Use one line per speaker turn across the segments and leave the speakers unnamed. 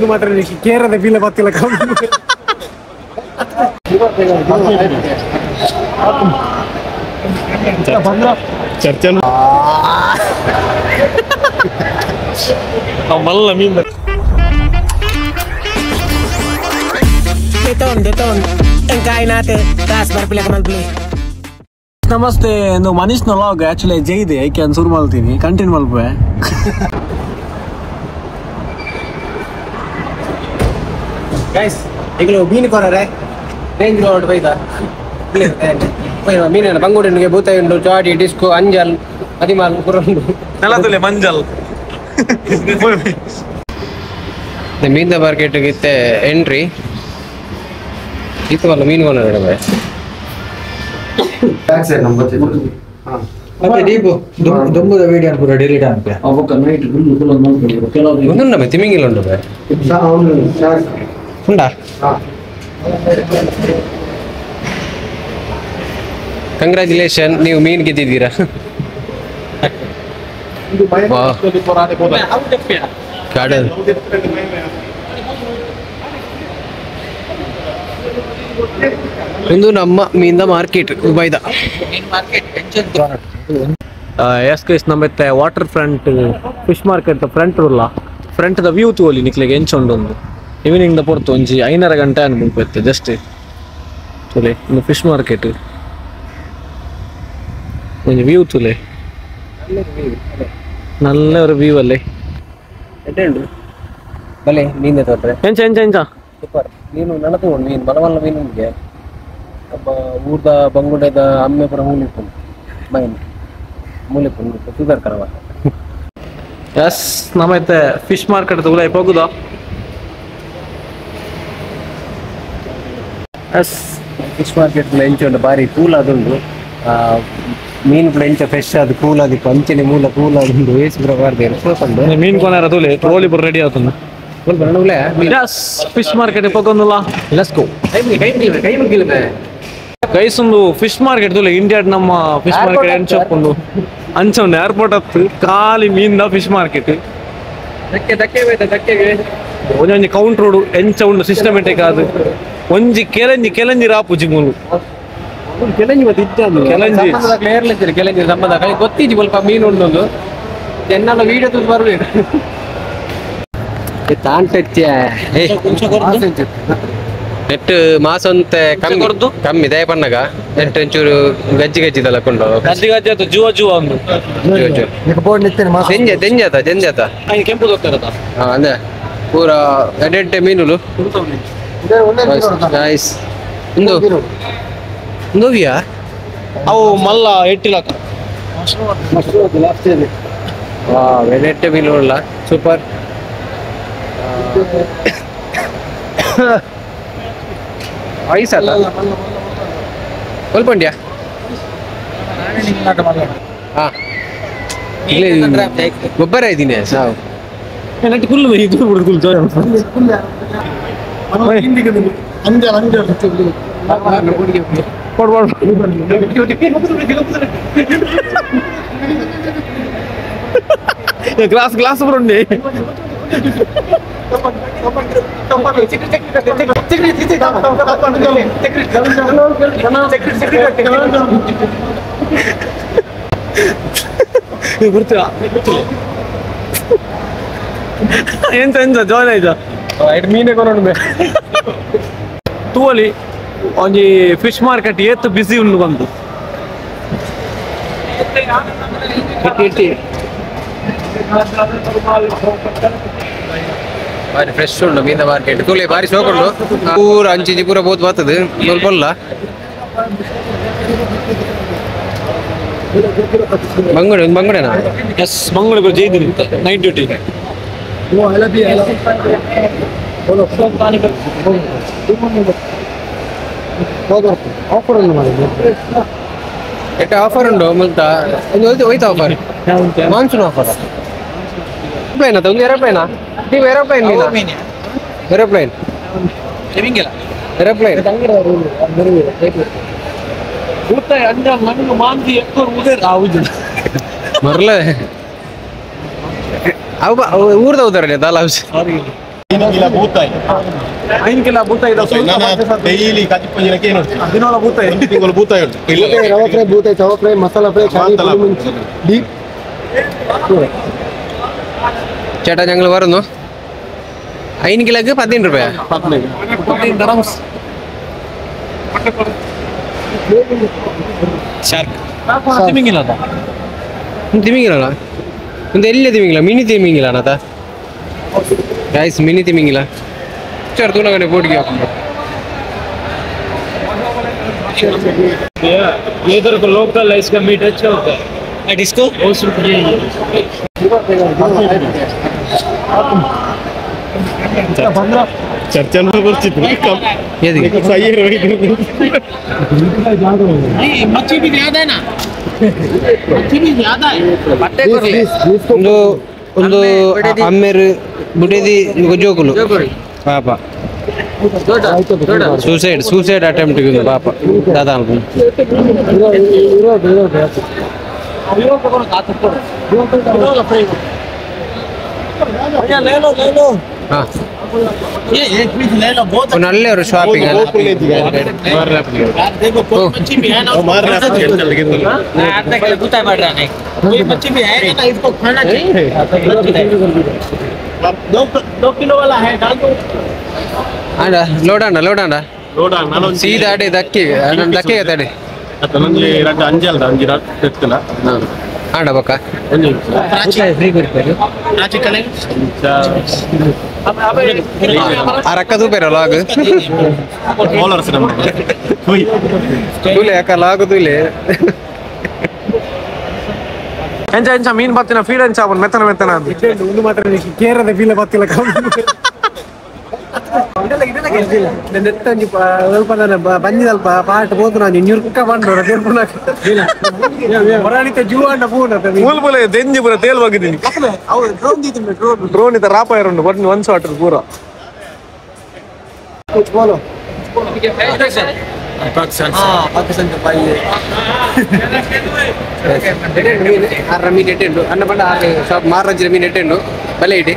ಮಾತ್ರ ಕೇರದ ಬೀಲ ಬತ್ತಿಲ್ಲ ಚರ್ಚೆ ಮಲ್ಲ ಮೀನ್ ನಮಸ್ತೆ ಮನೀಶ್ ನೊಲಾಗ್ ಆಕ್ಚುಲಿ ಜೈ ಇದೆ ಐಕೆ ಶುರು ಮಾಡ್ತೀನಿ ಕಂಟಿನ್ಯೂ ಮಲ್ಪೆ ಗೈಸ್ ಈಗ ಮೀನು ಕೊರರೆ ರೇಂಜ್ ರೋಡ್ ಬೈದ ಮೀನಿನ ಬಂಗುಡಿನಿಗೆ ಬೂತಾಯುಂಡು ಚಾಡಿ ಡಿಸ್ಕೋ ಅಂಜಲ್ ಅದಿಮಾಲ್ ಕುರಂಡು ನೆಲದಲ್ಲಿ ಮಂಜಲ್ ಮೀನಿನ ಮಾರ್ಕೆಟ್ಗೆ ಎಂಟ್ರಿ ಇತ್ತು ಮೀನು ಕೊನರೆ ಮತ್ತೆ ದೀಪು ದುಂಬುದ ವಿಡಿಯೋ ಪೂರ ಡಿಲೀಟ್ ಆನ್ಪೆ ಒಂದುಂಡ ತಿಮಿಂಗಿಲ್ಲ ಉಂಟು ಉಂಡಾ ಕಂಗ್ರಾಚುಲೇಷನ್ ನೀವು ಮೀನು ಗೆದ್ದಿದ್ದೀರಾ ಕಾಡಲ್ ಒಂದು ನಮ್ಮ ಮೀನಿನ ಮಾರ್ಕೆಟ್ ಬೈದ ಎಸ್ ಕೈಸ್ ನಮ್ಮತ್ತೆ water front fish market front ರೂಲ್ಲ ಫ್ರಂಟ್ ದ ವ್ಯೂ ತೋಲಿ ನಿಕ್ಲಿಗೆ ಎಂಚೊಂಡು ಒಂದು ಈವ್ನಿಂಗ್ ದ ಪೊರ್ತು ಒಂಜಿ 5:30 ಗಂಟೆ ಅನ್ಬಿಡ್ತು ಜಸ್ಟ್ ತುಲೆ ಒಂದು ಫಿಶ್ ಮಾರ್ಕೆಟ್ ಒಂದು ವ್ಯೂ ತುಲೆ നല്ല ഒരു വ്യൂ അല്ലേ ಬಲೆ ಮೀನು ತೊಟ್ರೆ ಎಂಚ ಎಂಚ ಎಂಚ ಸೂಪರ್ ಮೀನು ನನತು ಮೀನು ಬಲವಲ್ಲ ಮೀನು ನಿಮಗೆ ಊರ್ದ ಬಂಗುಡೆದ ಅಮ್ಮೆ ಪುರ ಮೂಲಿಪು main ಮೂಲಿಪು Sudhar ಕರವ S ನಮ್ಮೈತೆ fish market ತಗೊಳ್ಳ ಹೋಗುದಾ ಎಸ್ ಫಿಶ್ ಮಾರ್ಕೆಟ್ ಎಂಚ ಉಂಟು ಬಾರಿ ಕೂಲ್ ಅದುಂಡು ಮೀನು ಕೂಡ ಎಂಚ ಫ್ರೆಶ್ ಅದು ಕೂಲ್ ಆದಿತ್ತು ಅಂಚನೆ ಮೂಲ ಕೂಲ್ ಆದುಂಡು ಏಸು ಪುರ ಬಾರ್ದು ಮೀನು ಕೊನಾರ ತೋಲೆ ಟ್ರೋಲಿ ಪುರ ರೆಡಿ ಆತುಂಡು ಫಿಶ್ ಮಾರ್ಕೆಟ್ ಹೋಗೋಲ್ಲ ಲೆಟ್ಸ್ ಗೋ ಕೈ ಮುಗಿಲ್ವೆ ಗೈಸ್ ಒಂದು ಫಿಶ್ ಮಾರ್ಕೆಟ್ ತುಲೆ ಇಂಡಿಯಾ ನಮ್ಮ ಫಿಶ್ ಮಾರ್ಕೆಟ್ ಎಂಚೊಂದು ಅಂಚ ಉಂಡು ಏರ್ಪೋರ್ಟ್ ಹತ್ತು ಖಾಲಿ ಮೀನಿನ ಫಿಶ್ ಮಾರ್ಕೆಟ್ ಒಂಜೊಂಜಿ ಕೌಂಟರ್ ಉಡು ಎಂಚ ಉಂಡು ಸಿಸ್ಟಮೆಟಿಕ್ ಆದ್ ಒಂಜಿ ಕೆಲಂಜಿ ರಾಪುಜಿ ಮೂಲು ಕೆಲಂಜಿ ಸಂಬಂಧ ಗೊತ್ತಿಜ್ಜಿ ಸ್ವಲ್ಪ ಮೀನು ಉಂಟು ಎನ್ನೆಲ್ಲ ವೀಡಿಯೋ ತುಂಬ ಬರಬೇಕು ನೆಟ್ ಮಾಸ ಅಂತ ಕಮ್ಮಿ ದಯ ಪನ್ನಗ ನೆಟ್ ಒಂಚೂರು ಗಜ್ಜಿ ಗಜ್ಜಿ ತಲಕೊಂಡು ಗಜ್ಜಿ ಗಜ್ಜಿ ಆಯ್ತು ಜುವ ಜುವ ಒಂದು ಜಂಜಾತ ಕೆಂಪು ಹೋಗ್ತಾರದ ಅಂದ್ರೆ ಪೂರ ಎಡೆಂಟೆ ಮೀನುಲು ನೈಸ್ ಒಂದು ನೋವಿಯಾ ಅವು ಮಲ್ಲ ಎಟ್ಟಿಲಕ ಎಡೆಂಟೆ ಮೀನುಲ್ಲ ಸೂಪರ್ ವಯಸ್ಸಲ್ಲ ಕೊಲ್ಪಂಡ್ಯಾ ಗೊಬ್ಬರ ಇದ್ದೀನಿ ಸಾವು ಗ್ಲಾಸ್ ಗ್ಲಾಸ್ ಬರೋಂಡಿ ಎಂತ ಎಂತ ಜೋರ ಆಯ್ತಾ ಮೀನೇ ಕೊರೋಣ ತೂವಲಿ ಒಂಜಿ ಫಿಶ್ ಮಾರ್ಕೆಟ್ ಏತ್ ಬಿಸಿ ಉಂಡು ಬಂದು ಬಾರಿ ಫ್ರೆಶ್ ಉಂಡು ಮೀನ ಮಾರ್ಕೆಟ್ ತುಲೆ ಬಾರಿ ಸೋಕೊಂಡು ಪೂರ ಅಂಚಿಂಚಿ ಪೂರ ಬೋತ್ ಬರ್ತದೆ ಸ್ವಲ್ಪಲ್ಲ ಬಂಗುಡೆನಾ ಎಸ್ ಮಂಗಳೂರು ಜೈದಿನಿ ನೈಟ್ ಡ್ಯೂಟಿ ಆಫರ್ ಉಂಟು ಮುಲ್ತ ಹೋಯ್ತು ಆಫರ್ ಮಾನ್ಸೂನ್ ಆಫರ್ ಏರೋಪ್ಲೇನ್ ಅದ ಒಂದು ಏರೋಪ್ಲೇನಾ ನೀವು ಏರೋಪ್ಲೇನ್ ಏರೋಪ್ಲೇನ್ ಏರೋಪ್ಲೇನ್ ಬೂತಾಯಿ ಅಂಡ ಮಣ್ಣು ಮಾಂದಿ ಎಕ್ಕೋ ಉದೇರ್ ಆವುಜು ಮರಲೆ ಅವು ಊರ್ದ ಉದಾರಲ್ಲ ದಾಲ್ ಸಾರಿ
5 ಕಿಲೋ ಬೂತಾಯಿ
5 ಕಿಲೋ ಬೂತಾಯಿ
ಡೈಲಿ ಕಚ್ಚಿ ಪಂಜಿನಕ್ಕೆ ಏನು
ದಿನೋಳ ಬೂತಾಯಿ
ತಿಂಗಳು ಬೂತಾಯಿ ಉಂಟು
ರವೆ ಫ್ರೈ ಬೂತಾಯಿ ತವ ಫ್ರೈ ಮಸಾಲಾ ಫ್ರೈ ഡീപ്
ചേട്ടാ ഞങ്ങൾ വരുന്നു 5 കിലോക്ക് 15 രൂപ 15 dirhams ഷാർക്ക് തിമിംഗിലാ തിമിംഗിലാ ಒಂದು ಎಲ್ಲಿ ತಿಮಿಂಗಿಲ್ಲ ಮಿನಿ ತಿಮಿಂಗಿಲ್ಲ ಅಣ್ಣ ಗೈಸ್ ಮಿನಿ ತಿಮಿಂಗಿಲ್ಲ ಚರ್ ತುನಗನೆ ಬೋಟಿಗೆ ಹಾಕೊಂಡು ये इधर को लोकल है इसका मीट अच्छा होता है एट इसको 200 रुपये
ಚರ್ಚೆ ಬರ್ತಿತ್ತು
मच्छी भी ज्यादा है ना मच्छी भी ज्यादा है ಒಂದು ಒಂದು ಅಮ್ಮೇರು ಬುಡೇದಿ ಜೋಕುಲು ಪಾಪ ಸೂಸೈಡ್ ಅಟೆಂಪ್ಟ್ ಗಿಂದು ಪಾಪ ದಾದಾ ಅನ್ಕೊಂಡು हाँ नल्ले और शॉपिंग है
मच्छी भी है ना कोई मच्छी भी है ना इसको खाना चाहिए 2 किलो वाला है डाल दो
ಲೋಡಾಂಡ ಸೀದಾ ಅಡೆ ದಕ್ಕೆ ತಡೆ
ನಂಗೆ ಎರಡು ಅಂಜಲ್ದ ಅಂಜಿರ ತೆತ್ತಲ
ಆಂಡ ಬಕ್ಕ ಅರಕ್ಕ ತೂಪೇರ ಲಾಗ್ ತೂಲೆ ಅಕ್ಕ ಲಾಗ್ ತೂಲೆ ಎಂಚ ಮೀನ್ ಬತ್ತಿನ ಫೀಲ್ ಎಂಚ ಅವನ್ ಮೆತ್ತನ ಅದು ಒಂದು ಮಾತ್ರ ಕೇರದ ಫೀಲ್ ಬತ್ತಿಲ್ಲ ಸ್ವಲ್ಪ ನಾನು ಬಂದಿದಲ್ಪ ಪಾಟ್ ಹೋದು ನಾನು ಇನ್ನೂರು ಬಂದೋರ ಹೊರಳಿತ ಜೂ ಅಣ್ಣ ಫೋನ್ ಮೂಲ್ಪುಲೆ ದೆಂಜಿ ಪೂರ ತೇಲ್ವಾಗಿದ್ದೀನಿ ಡ್ರೋನ್ ಇತ್ತ ರಾಪ ಇರೋದು ಬಟ್ ಒಂದ್ ಶಾಟ್ ಪೂರ ಪಾಕಿಸ್ತಾನ್ ಮೀನ್ ಎಟ್ಟೆಂಡು ಅನ್ನ ಬಂಡ ಶಾಪ್ ಮಾರಂಜಿನ ಮೀನ್ ಎಟ್ಟೆಂಡು ಬಲೆ ಇಡಿ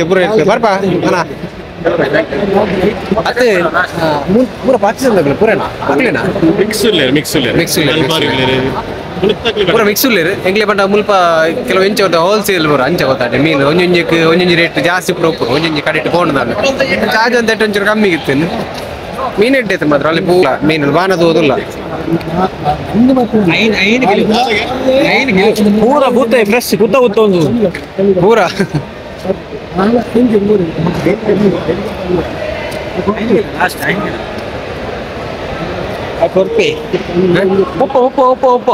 ಪೂರ ಬರ್ಪಾ ಅಣ್ಣ ಅತ್ತೆ ಪೂರ ಪಾಕಿಸ್ತಾನ ಪೂರನಾ ಆಗ್ಲೇನಾ ಪೂರ ಮಿಕ್ಸ್ ಉಳ್ಳೇರು ಎಂಗ್ಲೆ ಬಂಡ ಮುಲ್ಪ ಕೆಲವು ಎಂಚ ಹೋಲ್ಸೇಲ್ ಬರೋ ಅಂಚ ಗೊತ್ತಾಟೆ ಮೀನು ಒಂಜೊಂಜಿ ರೇಟ್ ಜಾಸ್ತಿ ಪೂರ ಒಂಜೊಂಜಿ ಕಡೆ ಇಟ್ಟು ನಾನು ಚಾರ್ಜ್ ಅಂತ ಒಂಚೂರು ಕಮ್ಮಿ ಇತ್ತೇನು ಮೀನು ಇಟ್ಟೈತೆ ಮಾತ್ರ ಅಲ್ಲಿ ಪೂರ ಮೀನು ಬಾನದು ಓದಿಲ್ಲ ಪೂರ ಬೂತಾಯಿ ಫ್ರೆಶ್ ಗುತ್ತ ಒಂದು ಪೂರ ಉಪ್ಪ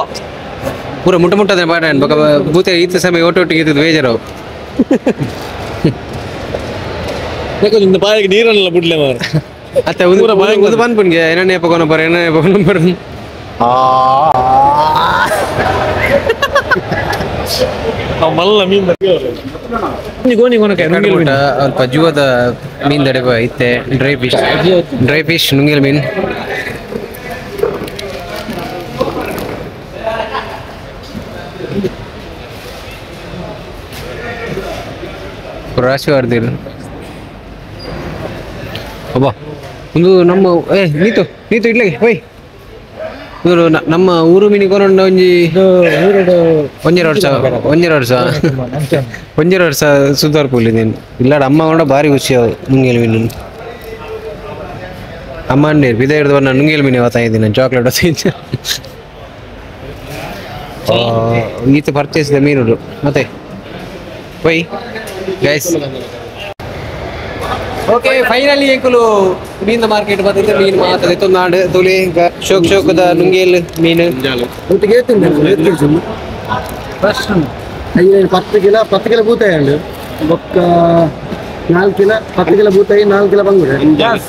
ಪೂರ ಮುಟ್ಟದೆ ಪಾಠ ಬೂತೆ ಈತ ಸಮಯ ಒಟ್ಟೊಟ್ಟಿಗೆ ಇದ್ದು ಬೇಜಾರವು
ಬಾಯಿಗೆ ನೀರನ್ನೆಲ್ಲ ಬಿಡ್ಲೆ ಮಾರ
ಅತ್ತ ಒಂದು ಬಂದ್ಬಿಡ್ಗೆ ಎಣ್ಣೆ ಪಕೋನ ಬರ
ಮಲ್ಲ ಮೀನ್
ಸ್ವಲ್ಪ ಜೀವದ ಮೀನ್ ದಡೆ ಐತೆ ಡ್ರೈ ಫಿಶ್ ನುಂಗಿಲ್ ಮೀನ್ ರಾಶಿ ಹೊಡೆದಿರು ಅಬ್ಬಾ ಒಂದು ನಮ್ಮ ನೀತು ಇಡ್ಲಿಗೆ ಹೋಯ್ ಇವರು ನಮ್ಮ ಊರು ಮೀನಿಗೆ ಕೊನೊಂಡು ಒಂಜೆರಡು ವರ್ಷ ಸುಧಾರ್ ಪೂಲಿ ನೀನು ಇಲ್ಲಾಡ ಅಮ್ಮ ಕೊಂಡ ಭಾರಿ ಖುಷಿ ಅವು ನುಂಗೇಲು ಮೀನು ಅಮ್ಮ ಅಂಡೇರು ಬಿದ ಹಿಡಿದು ನಾನು ನುಂಗೇಲು ಮೀನು ಹೊತ್ತಾ ಇದ್ದೀನಿ ನಾನು ಚಾಕ್ಲೇಟ್ ಹೊತ್ತ ಈತ ಪರ್ಚೇಸಿದ ಮೀನುಗಳು ಮತ್ತೆ ಹೋಯ್ ಗೈಸ್ ಓಕೆ ಫೈನಲಿ ಎಂಕುಲು ಮೀನಿನ ಮಾರ್ಕೆಟ್ ಬಂದಿದ್ದೆ ಮೀನು ಮಾತದೆ ತೊಂದಾಂಡು ತುಲಿ ಶೋಕದ ನುಂಗೇಲ್ ಮೀನು
ಒಟ್ಟಿಗೆ 10 ಕಿಲೋ ಬೂತಾಯಿ ಅಂಡು ಒಕ್ಕ 4 ಕಿಲೋ 10 ಕಿಲೋ ಬೂತಾಯಿ 4 ಕಿಲೋ ಬಂಗುಡೆ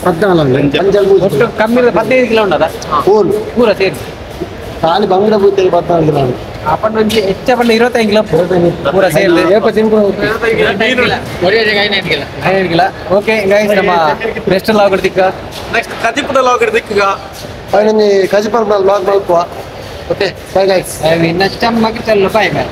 14
ಕಮ್ಮಿ 15 ಕಿಲೋ ಉಂಟದ ಪೂರ ಸೇರಿ
ಖಾಲಿ ಬಂಗುಡೆ ಬೂತಾಯಿ 14 ಕಿಲೋ
आपण म्हणजे ಹೆಚ್ಚ पण 25 किलो पूरा सेल ಓಕೆ ಗೈಸ್ ನಮ್ಮ ನೆಕ್ಸ್ಟ್ ಲಾಗ್ ನೆಕ್ಸ್ಟ್ ಕದಿಪುದ ಲಾಗ್
పైన కజిపర్ బ్లాగ్ మలుపువ ఓకే బై గైస్
अभी नच्चा मग चल बाय बाय